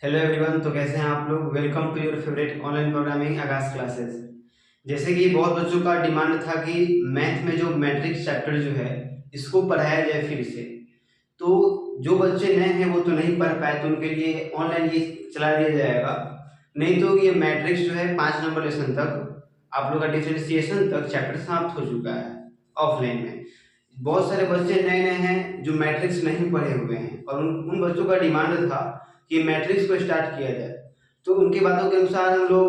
Hello everyone. तो कैसे हैं आप लोग। Welcome to your favourite online programming Aagaz classes. जैसे कि बहुत बच्चों का डिमांड था कि मैथ में जो मैट्रिक्स चैप्टर जो है इसको पढ़ाया जाए फिर से। तो जो बच्चे नए हैं वो तो नहीं पढ़ पाए, तो उनके लिए ऑनलाइन ये चला दिया जाएगा। नहीं तो ये मैट्रिक्स जो है 5 नंबर लेसन तक आप लोग का डिफरेंशिएशन तक चैप्टर समाप्त हो चुका है ऑफलाइन में। बहुत सारे बच्चे नए नए हैं जो मैट्रिक्स नहीं पढ़े हुए हैं और उन बच्चों का डिमांड था कि मैट्रिक्स को स्टार्ट किया जाए। तो उनकी बातों के अनुसार हम लोग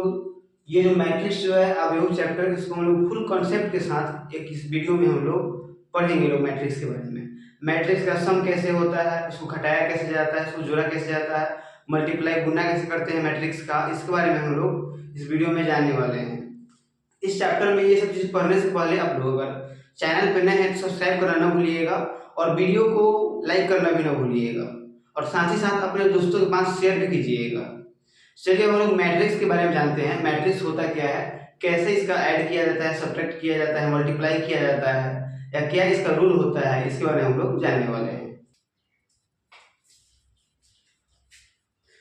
ये जो मैट्रिक्स जो है अवयव चैप्टर, इसको हम लोग फुल कॉन्सेप्ट के साथ एक इस वीडियो में हम लोग पढ़ेंगे लोग मैट्रिक्स के बारे में। मैट्रिक्स का सम कैसे होता है, उसको घटाया कैसे जाता है, उसको जोड़ा कैसे जाता है, मल्टीप्लाई गुना कैसे करते हैं मैट्रिक्स का, इसके बारे में हम लोग इस वीडियो में जानने वाले हैं। इस चैप्टर में ये सब चीज पढ़ने से पहले आप लोग अगर चैनल पर नए हैं तो सब्सक्राइब करना ना भूलिएगा और वीडियो को लाइक करना भी ना भूलिएगा और साथ ही साथ अपने दोस्तों के पास शेयर भी कीजिएगा। चलिए हम लोग मैट्रिक्स के बारे में जानते हैं। मैट्रिक्स होता क्या है, कैसे इसका ऐड किया जाता है, सब्ट्रैक्ट किया जाता है, मल्टीप्लाई किया जाता है, या क्या इसका रूल होता है, इसके बारे में हम लोग जानने वाले हैं।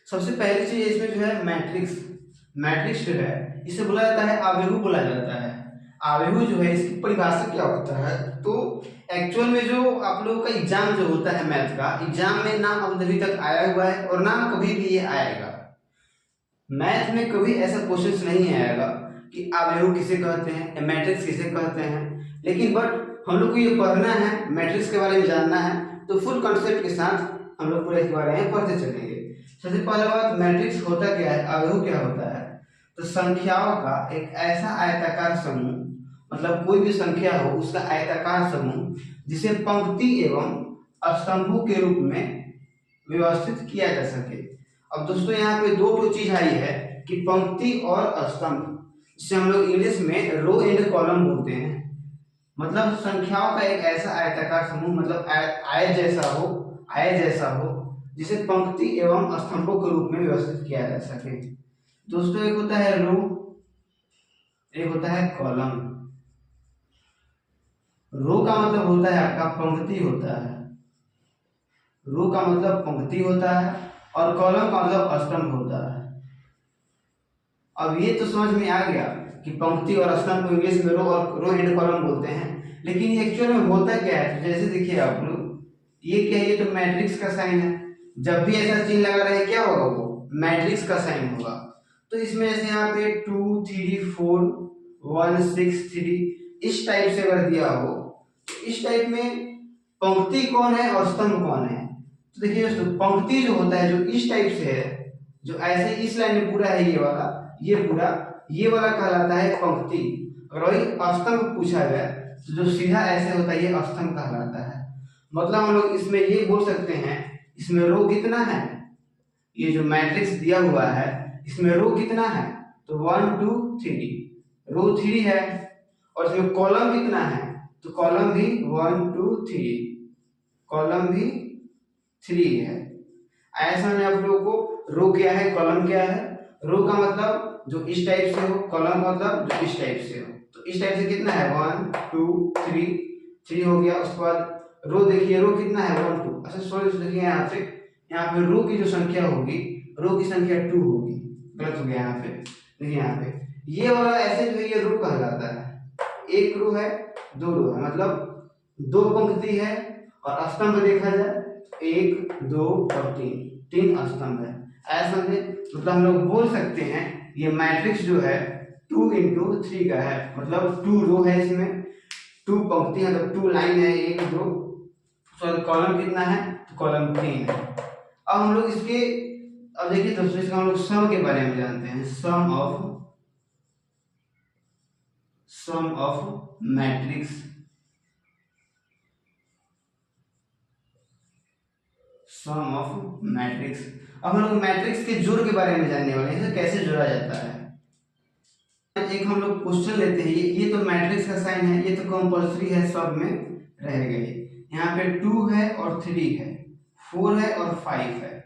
सबसे पहली चीज इसमें जो है मैट्रिक्स। मैट्रिक्स जो है इसे बोला जाता है आव्यूह बोला जाता है। आव्यूह जो है इसकी परिभाषा क्या होता है, तो एक्चुअल में जो आप लोगों का एग्जाम जो होता है मैथ का, एग्जाम में ना अभी तक आया हुआ है और ना कभी भी ये आएगा। मैथ में कभी ऐसा क्वेश्चन नहीं आएगा कि आव्यूह किसे कहते हैं या मैट्रिक्स किसे कहते हैं। लेकिन बट हम लोग को ये पढ़ना है, मैट्रिक्स के बारे में जानना है, तो फुल कॉन्सेप्ट के साथ हम लोग पूरे इसके बारे में पढ़ते चलेंगे। सबसे पहला बात, मैट्रिक्स होता क्या है, आव्यूह क्या होता है। तो संख्याओं का एक ऐसा आयताकार समूह, मतलब कोई भी संख्या हो उसका आयताकार समूह, जिसे पंक्ति एवं स्तंभों के रूप में व्यवस्थित किया जा सके। अब दोस्तों यहाँ पे दो चीज आई है कि पंक्ति और स्तंभ, जिसे हम लोग इंग्लिश में रो एंड कॉलम बोलते हैं। मतलब संख्याओं का एक ऐसा आयताकार समूह, मतलब आयत जैसा हो जिसे पंक्ति एवं स्तंभों के रूप में व्यवस्थित किया जा सके। दोस्तों एक होता है रो, एक होता है कॉलम। रो का मतलब होता है आपका पंक्ति होता है, रो का मतलब पंक्ति होता है और कॉलम का मतलब स्तंभ होता है। अब ये तो समझ में आ गया कि पंक्ति और स्तंभ को इंग्लिश में रो एंड कॉलम बोलते हैं। लेकिन ये एक्चुअल में होता क्या है, तो जैसे देखिए आप लोग, ये क्या है, ये तो मैट्रिक्स का साइन है। जब भी ऐसा चिन्ह लगा रहे क्या होगा, वो मैट्रिक्स का साइन होगा। तो इसमें जैसे यहाँ पे 2 3 4 1 6 3 इस टाइप से अगर दिया हो, तो इस टाइप में पंक्ति कौन है और स्तंभ कौन है। तो देखिए दोस्तों, पंक्ति जो होता है जो इस टाइप से है, जो ऐसे इस लाइन में पूरा है, ये वाला, ये पूरा, ये वाला कहलाता है पंक्ति। अगर वही स्तंभ पूछा गया तो जो सीधा ऐसे होता है ये स्तंभ कहलाता है। मतलब हम लोग इसमें ये बोल सकते हैं, इसमें रो कितना है, ये जो मैट्रिक्स दिया हुआ है इसमें रो कितना है, तो 1 2 3 रो 3 है। और इसमें कॉलम कितना है, तो कॉलम भी 1 2 3 कॉलम भी 3 है। ऐसा में आप लोगों को रो क्या है, कॉलम क्या है। रो का मतलब जो इस टाइप से हो, कॉलम का मतलब जो इस टाइप से हो। तो इस टाइप से कितना है, 1 2 3 हो गया। उसके बाद रो देखिए, रो कितना है 1 2। अच्छा सॉरी, देखिए यहाँ पे रो की जो संख्या होगी, रो की संख्या 2 होगी, गलत हो गया यहाँ पे। देखिए यहाँ पे ये वाला ऐसे जो है ये रो कहलाता है। एक रो है, दो रो है, मतलब दो पंक्ति है और स्तंभ देखा जाए 1 2 और 3 स्तंभ है। ऐसा मतलब हम लोग बोल सकते हैं ये मैट्रिक्स जो है 2 into 3 का है। मतलब 2 रो है, इसमें 2 पंक्ति है, मतलब 2 लाइन है, 1 2। सॉरी, कॉलम कितना है, तो कॉलम 3 है। अब हम लोग इसके, अब देखिए दोस्तों, इसका हम लोग सम के बारे में जानते हैं। Sum of matrix, sum of matrix. अब हम लोग मैट्रिक्स के जोड़ के बारे में जानने वाले हैं, इसे कैसे जोड़ा जाता है। एक हम लोग क्वेश्चन लेते हैं, ये तो मैट्रिक्स का साइन है, ये तो कंपल्सरी है, सब में रहेगा। ये यहाँ पे 2 है और 3 है, 4 है और 5 है,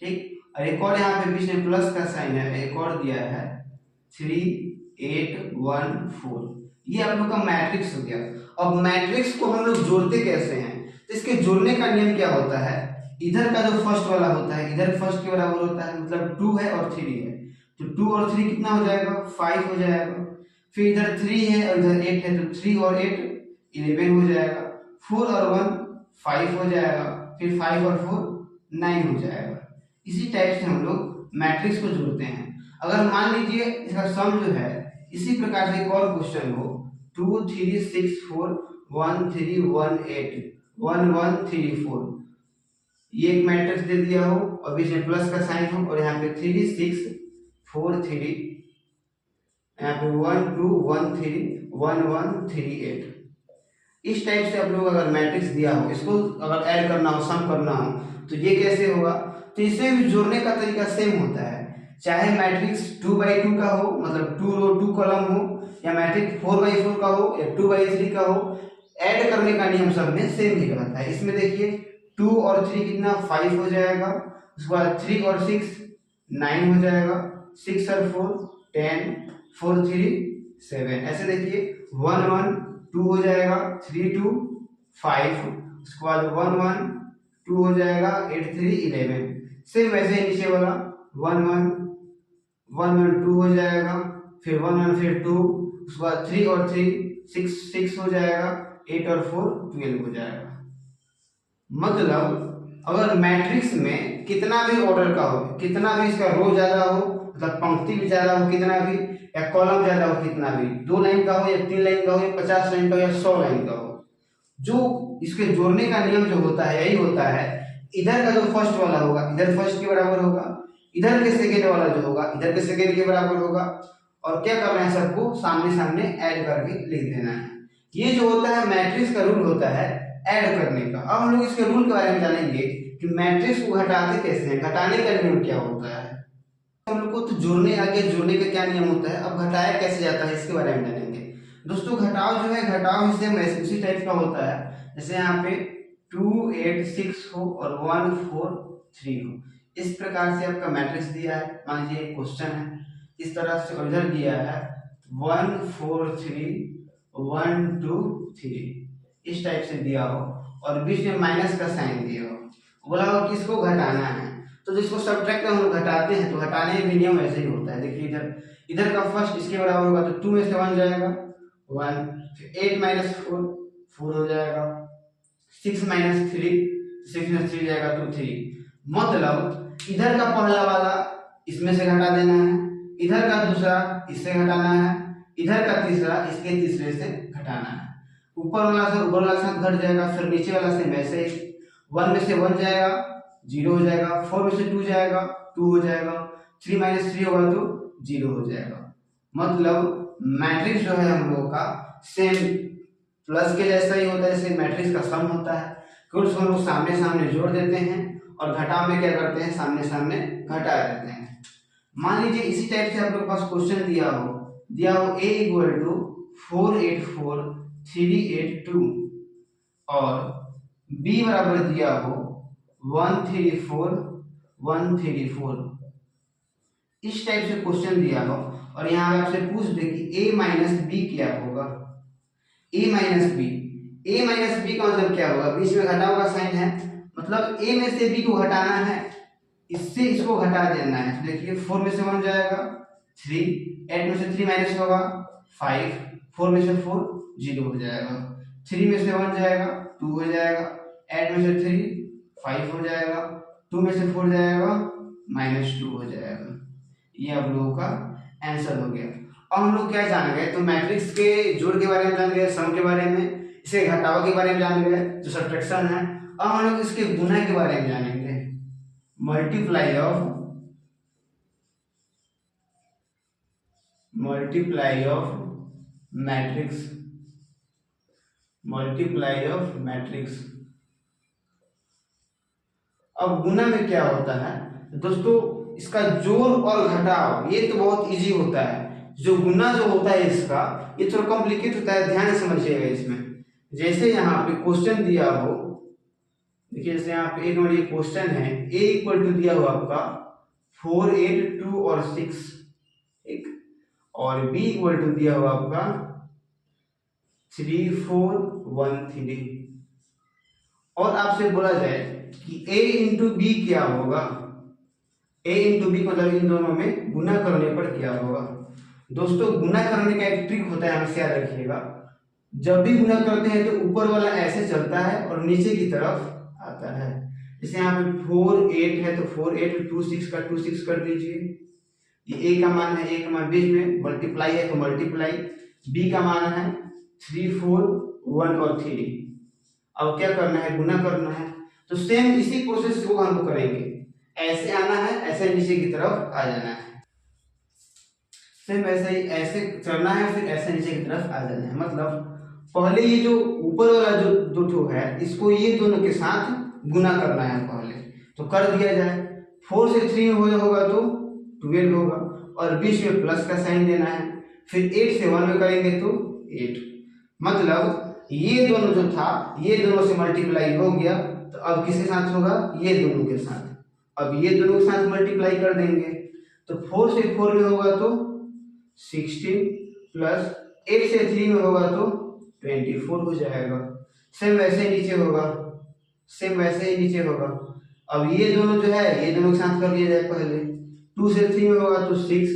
ठीक। और एक और यहाँ पे बीच में प्लस का साइन है, एक और दिया है 3 8 1 4। ये आप लोग का मैट्रिक्स हो गया। अब मैट्रिक्स को हम लोग जोड़ते कैसे हैं, तो इसके जोड़ने का नियम क्या होता है इधर का जो फर्स्ट वाला होता है इधर फर्स्ट के बराबर होता है, मतलब 2 है और 3 है, तो 2 और 3 कितना हो जाएगा, 5 हो जाएगा। फिर इधर 3 है और इधर 8 है, तो 3 और 8 11 हो जाएगा। 4 और 1 5 हो जाएगा, फिर 5 और 4 9 हो जाएगा। इसी टाइप से हम लोग मैट्रिक्स को जोड़ते हैं। अगर मान लीजिए इसका सम जो है इसी प्रकार से एक और क्वेश्चन हो, 2 3 6 4 1 3 1 8 1 1 3 4, ये एक मैट्रिक्स दे दिया हो और बीच में प्लस का साइन हो और यहाँ पे 3 6 4 3, यहाँ पे 1 2 1 3 1 1 3 8, इस टाइप से आप लोग अगर मैट्रिक्स दिया हो, इसको अगर ऐड करना हो, सम करना हो, तो ये कैसे होगा, तो इसे भी जोड़ने का तरीका सेम होता है। चाहे मैट्रिक्स 2/2 का हो, मतलब 2 रो 2 कॉलम हो, या मैट्रिक्स 4/4 का हो या 2/3 का हो, ऐड करने का नियम सब में सेम ही रहता है। इसमें देखिए 2 और 3 कितना 5 हो जाएगा, उसके बाद 3 और 6 9 हो जाएगा, 6 और 4 10 4 3 7, ऐसे देखिए 1 1 2 हो जाएगा, 3 2 5, उसके बाद 1 1 2 हो जाएगा, 8 3 11, सेम वैसे ही नीचे वाला 1 1 1 1 2 हो जाएगा, फिर 1 1 फिर 2, उसके बाद 3 और 3 6 6 हो जाएगा, 8 और 4 12 हो जाएगा। मतलब अगर मैट्रिक्स में कितना भी ऑर्डर का हो, कितना भी इसका रो ज्यादा हो, मतलब पंक्ति भी ज्यादा हो कितना भी, या कॉलम ज्यादा हो कितना भी, 2 लाइन का हो या 3 लाइन का हो या 50 लाइन का हो या 100 लाइन का हो, जो इसके जोड़ने का नियम जो होता है यही होता है, इधर का जो फर्स्ट वाला होगा इधर फर्स्ट के बराबर होगा, इधर के सेकेंड वाला जो होगा इधर के सेकेंड के बराबर होगा, और क्या करना है, सबको सामने सामने ऐड करके लिख देना है। ये जो होता है मैट्रिक्स का रूल होता है ऐड करने का। अब हम लोग इसके रूल के बारे में जानेंगे कि मैट्रिक्स को घटाते कैसे हैं, घटाने का नियम क्या होता है। हम लोग को तो जोड़ने आगे जोड़ने का क्या नियम होता है, अब घटाया कैसे जाता है इसके बारे में जानेंगे। दोस्तों घटाव जो है, घटाव इससे उसी टाइप का होता है, जैसे यहाँ पे 2 8 6 हो और 1 4 3 हो, इस प्रकार से आपका मैट्रिक्स दिया है, मान लीजिए क्वेश्चन है इस तरह से, इधर दिया है 1 4 3 1 2 3, इस टाइप से दिया हो और बीच में माइनस का साइन दिया हो, बोला हो कि इसको घटाना है, तो जिसको सब्ट्रैक्ट हम लोग घटाते हैं तो घटाने में नियम ऐसे ही होता है। देखिए इधर इधर का फर्स्ट इसके बराबर होगा तो 2 में से 1 जाएगा 1, फिर 8 माइनस 4 4 हो जाएगा, 6 माइनस 3 6 में 3 जाएगा तो 3, मतलब इधर का पहला वाला इसमें से घटा देना है, इधर का दूसरा इससे घटाना है, इधर का तीसरा इसके तीसरे से घटाना है, ऊपर वाला से ऊपर वाला साथ घट जाएगा, फिर नीचे वाला से वैसे ही 1 में से 1 जाएगा 0 हो जाएगा, 4 में से 2 जाएगा 2 हो जाएगा, 3 माइनस 3 होगा तो 0 हो जाएगा। मतलब मैट्रिक्स जो है हम लोगों का सेम प्लस के जैसा ही होता है, जैसे मैट्रिक्स का सम होता है, कुछ हम लोग सामने सामने जोड़ देते हैं और घटाव में क्या करते हैं, सामने सामने घटा देते हैं। मान लीजिए इसी टाइप से आप लोग के पास क्वेश्चन दिया हो a इक्वल टू 4 8 4 3 8 2 और b बराबर दिया हो 1 3 4 1 3 4, इस टाइप से क्वेश्चन दिया हो और यहाँ आपसे पूछ दे कि a माइनस बी क्या होगा, a माइनस बी का मतलब क्या होगा, बीच में घटाव का साइन है, मतलब a में से b को घटाना है, इससे इसको घटा देना है। तो देखिए 4 में से 1 जाएगा 3, 8 में से 3 माइनस होगा 5, 4 में से 4 0 हो जाएगा, 3 में से 1 जाएगा 2 हो जाएगा, 8 में से 3 5 हो जाएगा, 2 में से 4 जाएगा -2 हो जाएगा। ये आप लोगों का आंसर हो गया। अब हम लोग क्या जान गए, तो मैट्रिक्स के जोड़ के बारे में जान गए, सम के बारे में, इसे घटाव के बारे में जान गए जो सब्ट्रैक्शन है। अब हम लोग इसके गुणा के बारे में जानेंगे, मल्टीप्लाई ऑफ मैट्रिक्स। अब गुना में क्या होता है दोस्तों, इसका जोड़ और घटाव ये तो बहुत इजी होता है, जो गुना जो होता है इसका ये थोड़ा कॉम्प्लिकेट होता है, ध्यान से समझिएगा इसमें। जैसे यहाँ पे क्वेश्चन दिया हो, देखिए जैसे यहाँ पे एक नंबर क्वेश्चन है, a इक्वल टू दिया हुआ आपका 4 8 2 और 6 एक, और b इक्वल टू दिया हुआ आपका 3 4 1 3, और आपसे बोला जाए कि a इंटू बी क्या होगा। a इंटू बी मतलब इन दोनों में गुना करने पर क्या होगा। दोस्तों गुना करने का एक ट्रिक होता है, हमेशा याद रखिएगा। जब भी गुना करते हैं तो ऊपर वाला ऐसे चलता है और नीचे की तरफ आता है। जैसे यहाँ पे 4 8 है तो 4 8 2 6 का 2 6 कर दीजिए। ये a का मान है, a का मान बीच में मल्टीप्लाई है तो मल्टीप्लाई, b का मान है 3 4 1 और 3। अब क्या करना है, गुना करना है। तो सेम इसी प्रोसेस को हम करेंगे, ऐसे आना है, ऐसे नीचे की तरफ आ जाना है। सेम ऐसे ही ऐसे करना है, फिर ऐसे नीचे की तरफ आ जाना है। मतलब पहले ये जो ऊपर वाला जो दो ठो है इसको ये दोनों के साथ गुना करना है पहले, तो कर दिया जाए। 4 से 3 में होगा तो 12 होगा और बीच में प्लस का साइन देना है। फिर 8 से 1 में करेंगे तो 8। मतलब ये दोनों जो था ये दोनों से मल्टीप्लाई हो गया, तो अब किसके साथ होगा, ये दोनों के साथ। अब ये दोनों के साथ मल्टीप्लाई कर देंगे तो 4 से 4 में होगा तो 16 प्लस 8 से 3 में होगा तो 24 हो जाएगा। सेम वैसे ही नीचे होगा, सेम वैसे ही नीचे होगा। अब ये दोनों जो है ये दोनों के साथ कर दिया जाए पहले। 2 से 3 में होगा तो 6,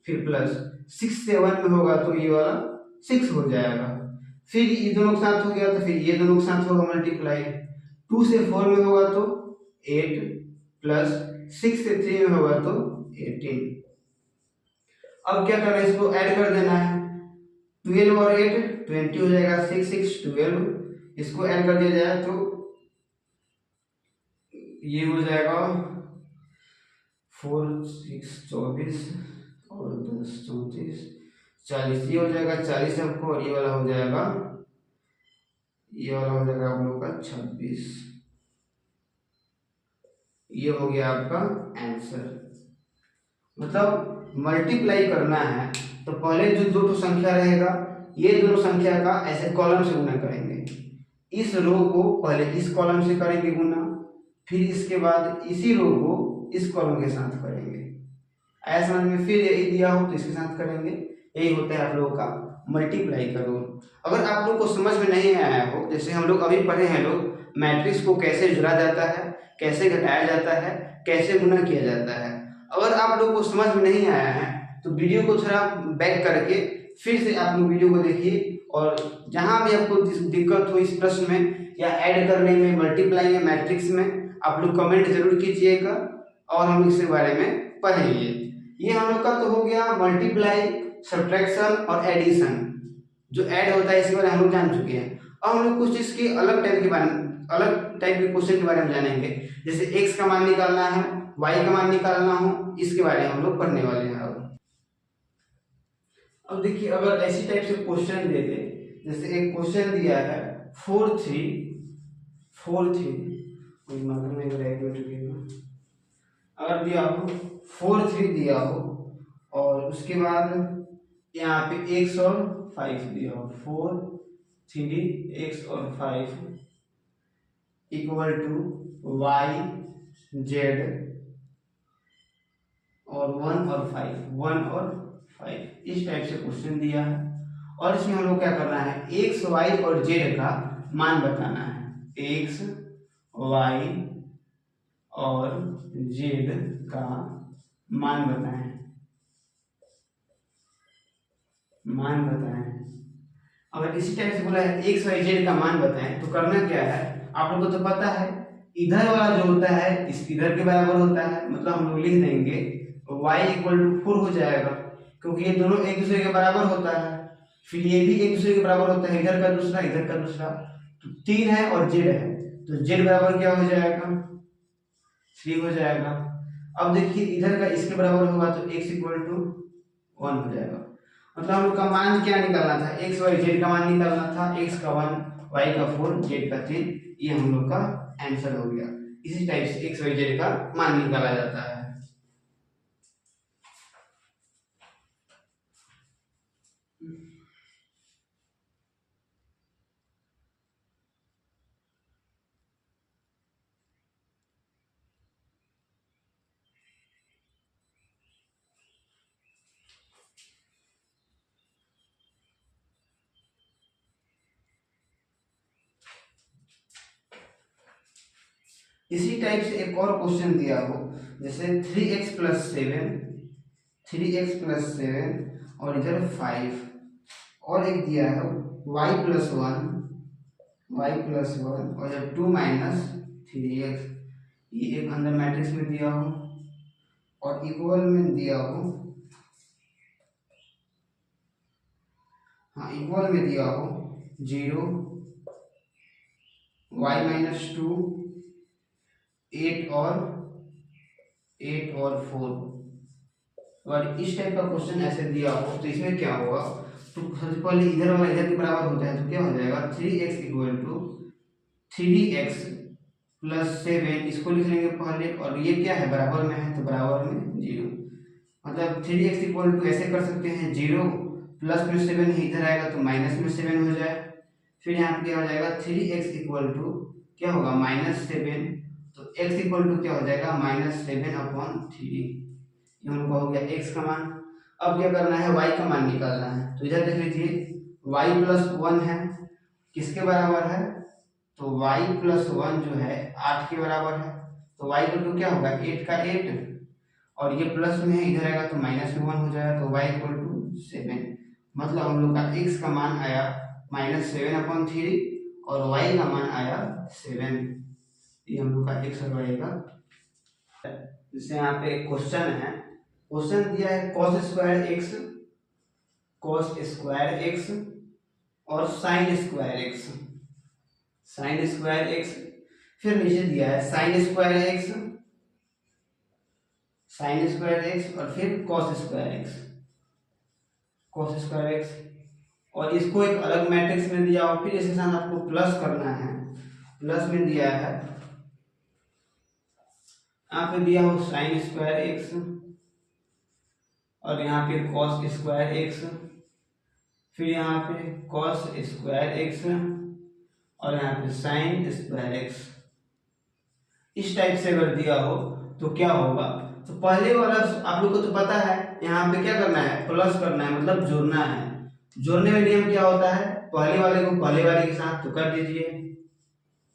फिर प्लस 6 से 1 में होगा तो ये वाला 6 हो जाएगा। फिर ये दोनों के साथ हो गया तो फिर ये दोनों के साथ होगा मल्टीप्लाई। 2 से 4 में होगा तो 8 प्लस 6 से 3 में होगा तो 18। अब क्या करना है, इसको ऐड कर देना है। 12 और 8 20 हो जाएगा, 6 6 12। इसको ऐड कर दिया जाए तो ये हो जाएगा 4 6 24 और 10 34 40। ये हो जाएगा 40 आपको, और ये वाला हो जाएगा आप लोग का 26। ये हो गया आपका आंसर। मतलब मल्टीप्लाई करना है तो पहले जो दो तो संख्या रहेगा ये दोनों संख्या का ऐसे कॉलम से गुना करेंगे। इस रो को पहले इस कॉलम से करेंगे गुना, फिर इसके बाद इसी रो को इस कॉलम के साथ करेंगे। ऐसा समझ में, फिर यही दिया हो तो इसके साथ करेंगे। यही होता है आप लोगों का मल्टीप्लाई का रूल। अगर आप लोग को समझ में नहीं आया हो, जैसे हम लोग अभी पढ़े हैं लोग मैट्रिक्स को कैसे जोड़ा जाता है, कैसे घटाया जाता है, कैसे गुना किया जाता है, अगर आप लोग को समझ में नहीं आया है तो वीडियो को थोड़ा बैक करके फिर से आप लोग वीडियो को देखिए, और जहां भी आपको दिक्कत हो इस प्रश्न में या ऐड करने में, मल्टीप्लाई में, मैट्रिक्स में, आप लोग कमेंट जरूर कीजिएगा और हम इसके बारे में पढ़ेंगे। ये हम लोग का तो हो गया मल्टीप्लाई, सब्ट्रैक्शन और एडिशन। जो ऐड होता है इसके बारे में हम लोग जान चुके हैं। अब हम लोग कुछ इसके अलग टाइप के क्वेश्चन के बारे में जानेंगे। जैसे x का मान निकालना है, y का मान निकालना हो, इसके बारे में हम लोग पढ़ने वाले हैं। अब देखिए, अगर ऐसी टाइप से क्वेश्चन दे दे, जैसे एक क्वेश्चन दिया है 4 3 अगर दिया हो 4 3 दिया हो और उसके बाद यहाँ पे x और 5 दिया हो, 4 3 x और 5 इक्वल टू y z और 1 और 5 इस टाइप से क्वेश्चन दिया है। और इसमें हम लोग क्या करना है, x y और z का मान बताना है। x y और z का मान बताएं। अगर इसी टाइप से बोला है x y z का मान बताएं तो करना क्या है, आप लोगों को तो पता है इधर वाला जो होता है इस इधर के बराबर होता है। मतलब हम लोग लिख देंगे y इक्वल टू 4 हो जाएगा, क्योंकि ये दोनों एक दूसरे के बराबर होता है। फिर ये भी एक दूसरे के बराबर होता है, इधर का दूसरा। तो 3 है और z है, तो z बराबर क्या हो जाएगा, 3 हो जाएगा। अब देखिए इधर का इसके बराबर होगा तो x इक्वल टू 1 हो जाएगा। मतलब हम लोग का मान क्या निकालना था, x y z का मान निकालना था। x का 1, y का 4, z का 3। ये हम लोग का आंसर हो गया। इसी टाइप से x y z का मान निकाला जाता है। इसी टाइप से एक और क्वेश्चन दिया हो, जैसे 3x+7 और इधर 5, और एक दिया है y+1 और इधर 2 - 3x, ये एक अंदर मैट्रिक्स में दिया हो और इक्वल में दिया हो, हाँ इक्वल में दिया हो 0, y-2, 8 और 4, और इस टाइप का क्वेश्चन ऐसे दिया हो तो इसमें क्या होगा, तो सबसे पहले इधर वाला इधर के बराबर होता है तो क्या हो जाएगा 3x = 3x+7, इसको लिख लेंगे पहले, और ये क्या है बराबर में है तो बराबर में 0, मतलब 3x ऐसे कर सकते हैं 0 +7 ही इधर आएगा तो -7 हो जाए, फिर यहाँ पे क्या हो जाएगा 3x क्या होगा -7, तो x क्या हो जाएगा -7/3, ये हम लोग का हो गया x का मान। अब क्या करना है, y का मान निकालना है, तो इधर देख लीजिए y+1 है, किसके बराबर है, तो y+1 जो है 8 के बराबर है, तो y क्या होगा 8 का 8, और ये प्लस में है इधर आएगा तो माइनस में 1 हो जाएगा, तो y 7, मतलब हम लोग का x का मान आया -7/3 और y का मान आया 7, ये हम लोग का x और y का। जैसे यहाँ पे एक क्वेश्चन है, क्वेश्चन दिया है cos² x और sin² x, फिर नीचे दिया है sin² x और फिर cos² x, और इसको एक अलग मैट्रिक्स में दिया और फिर इसके साथ आपको प्लस करना है, प्लस में दिया है, यहाँ पे दिया हो sin² x और यहाँ पे cos² x, फिर यहाँ पे cos² x और यहाँ पे sin² x, इस टाइप से अगर दिया हो तो क्या होगा, तो पहले वाला आप लोग को तो पता है, यहाँ पे क्या करना है प्लस करना है, मतलब जोड़ना है, जोड़ने में नियम क्या होता है, पहले वाले को पहले वाले के साथ तो कर दीजिए,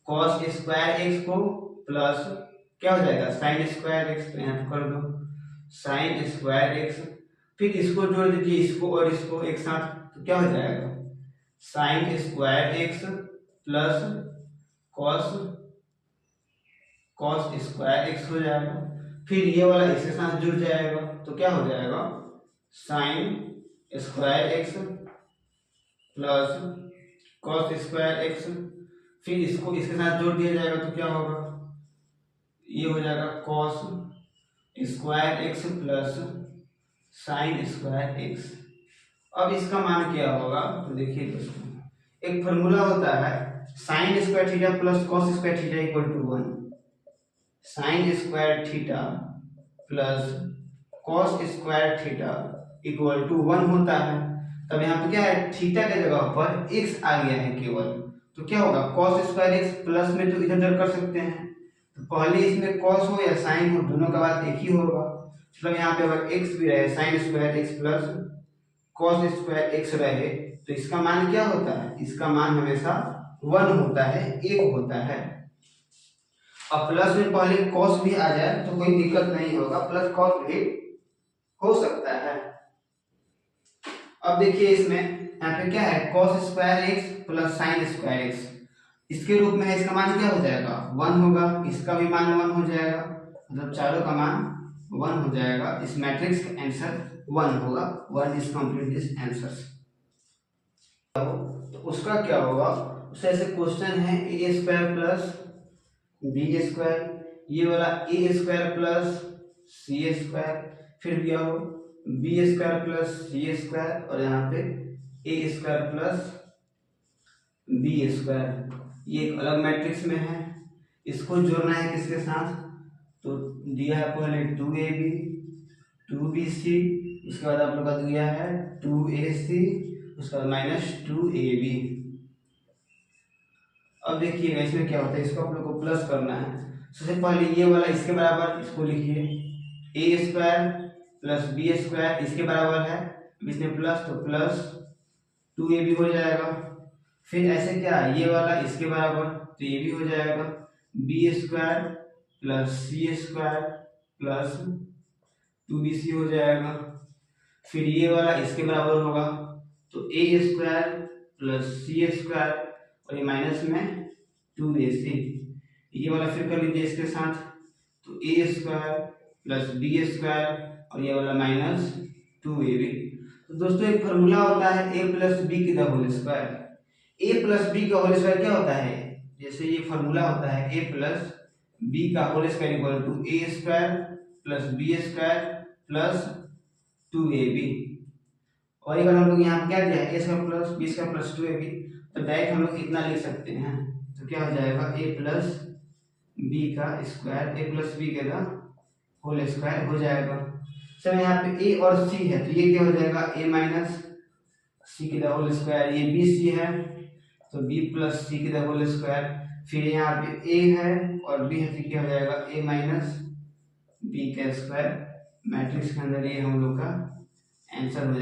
cos² x को प्लस क्या हो जाएगा sin² x, तो यहाँ पे कर दो sin² x, फिर इसको जोड़ दीजिए, इसको और इसको एक साथ, तो क्या हो जाएगा sin² x plus cos² x हो जाएगा, फिर ये वाला इसके साथ जुड़ जाएगा तो क्या हो जाएगा sin² x plus cos² x, फिर इसको इसके साथ जोड़ दिया जाएगा तो क्या होगा, ये हो जाएगा cos² x plus sin² x। अब इसका मान क्या होगा, तो देखिए दोस्तों, एक फॉर्मूला होता है sin² theta plus cos² theta = 1, sin² theta plus cos² theta = 1 होता है, तब यहाँ पे क्या है थीटा के जगह पर x आ गया है केवल, तो क्या होगा cos² x प्लस में तो इधर उधर कर सकते हैं, तो पहले इसमें cos हो या sin हो दोनों का बात एक ही होगा, मतलब यहाँ पे अगर x भी रहे sin² x plus cos² x रहे तो इसका मान क्या होता है, इसका मान हमेशा 1 होता है, 1 होता है। अब प्लस में पहले cos भी आ जाए तो कोई दिक्कत नहीं होगा, प्लस cos भी हो सकता है। अब देखिए इसमें यहाँ पे क्या है cos² x plus sin² x, इसके रूप में है, इसका मान क्या हो जाएगा 1 होगा, इसका भी मान 1 हो जाएगा, मतलब चारों का मान 1 हो जाएगा, इस मैट्रिक्स का आंसर 1 होगा, 1 इज कंप्लीट दिस आंसर्स। तो उसका क्या होगा, उससे ऐसे क्वेश्चन है a² प्लस b², ये वाला a² प्लस c², फिर दिया हो b² प्लस c² और यहाँ पे a² प्लस b², ये एक अलग मैट्रिक्स में है, इसको जोड़ना है किसके साथ, तो दिया है पहले 2ab 2bc, उसके बाद आप लोग का दिया है 2ac, उसके बाद -2ab। अब देखिएगा इसमें क्या होता है, इसको आप लोग को प्लस करना है, सबसे पहले ये वाला इसके बराबर, इसको लिखिए a² प्लस b², इसके बराबर है, इसमें प्लस तो प्लस 2ab हो जाएगा, फिर ऐसे क्या ये वाला इसके बराबर तो ये भी हो जाएगा b² प्लस सी स्क्वायर प्लस 2bc हो जाएगा। फिर ये वाला इसके बराबर होगा, तो ए स्क्वायर प्लस सी स्क्वायर और ये माइनस में 2ac, ये वाला फिर कर लीजिए इसके साथ, तो ए स्क्वायर प्लस बी स्क्वायर और ये वाला माइनस 2ab। तो दोस्तों एक फॉर्मूला होता है ए प्लस बी की the whole square. A plus B का होल स्क्वायर क्या होता है, जैसे ये फॉर्मूला होता है ए प्लस बी का whole square equal to A square plus B square plus 2ab। और अगर हम लोग यहाँ क्या दिया है A square plus B square plus 2ab, तो डायरेक्ट हम लोग इतना लिख सकते हैं, तो क्या हो जाएगा ए प्लस बी का स्क्वायर ए प्लस बी का होल स्क्वायर हो जाएगा। सर यहाँ पे ए और सी है, तो ये क्या हो जाएगा ए माइनस सी की द होल स्क्वायर, ये बी सी है तो बी प्लस सी की द होल स्क्वायर, फिर यहाँ पे ए है और बी है तो क्या हो जाएगा ए माइनस बी का स्क्वायर। मैट्रिक्स के अंदर ये हम लोग का आंसर हो जाएगा।